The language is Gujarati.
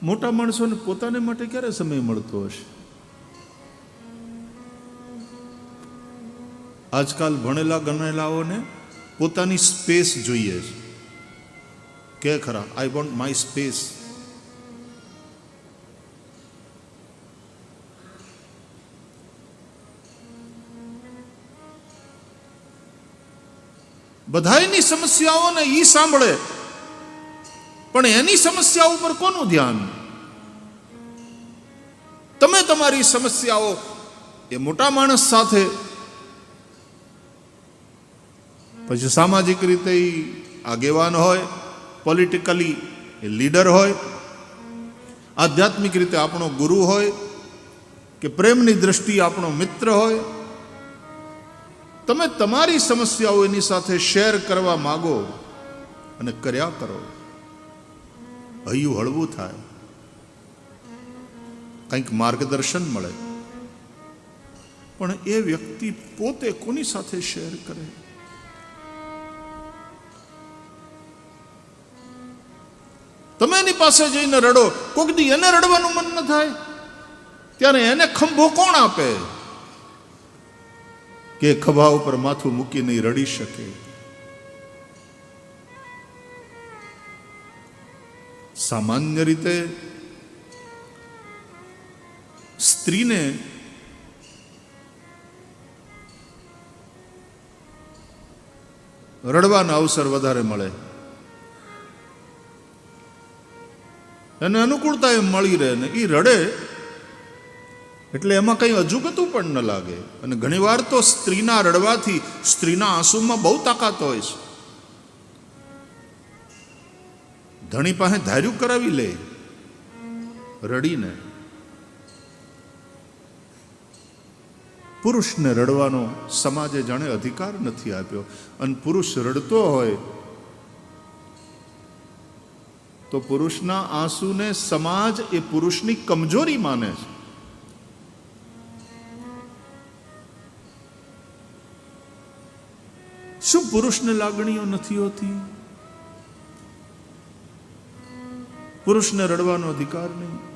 મોટા માણસોને પોતાને માટે ક્યારે સમય મળતો હશે? આજકાલ ભણેલા ગણેલાઓને પોતાની સ્પેસ જોઈએ છે. કે ખરા, આઈ વોન્ટ માય સ્પેસ. બધાયની સમસ્યાઓને ઈ સાંભળે, પણ એની સમસ્યા ઉપર કોનું ધ્યાન? તમે તમારી સમસ્યાઓ એ મોટા માણસ સાથે, પછી સામાજિક રીતે આગેવાન હોય, પોલિટિકલી એ લીડર હોય, આધ્યાત્મિક રીતે આપણો ગુરુ હોય, કે પ્રેમની દ્રષ્ટિએ આપણો મિત્ર હોય, તમે તમારી સમસ્યાઓ એની સાથે શેર કરવા માગો અને કર્યા કરો. હૈયું હળવું થાય, કંઈક માર્ગદર્શન મળે. પણ એ વ્યક્તિ પોતે કોની સાથે શેર કરે? તમે એની પાસે જઈને રડો, કોક દી એને રડવાનું મન ન થાય, ત્યારે એને ખંભો કોણ આપે કે ખભા ઉપર માથું મૂકીને રડી શકે? સામાન્ય રીતે સ્ત્રીને રડવાનો અવસર વધારે મળે, એને અનુકૂળતા એમ મળી રહે ને એ રડે એટલે એમાં કંઈ અજુગતું પણ ન લાગે. અને ઘણીવાર તો સ્ત્રીના રડવાથી, સ્ત્રીના આંસુમાં બહુ તાકાત હોય છે. ધણી પાસે ધાર્યું કરાવી લે રડીને. પુરુષને રડવાનો સમાજે જાણે અધિકાર નથી આપ્યો. અને પુરુષ રડતો હોય તો પુરુષના આંસુને સમાજ એ પુરુષની કમજોરી માને છે. શું પુરુષને લાગણીઓ નથી હોતી? પુરુષને રડવાનો અધિકાર નહીં?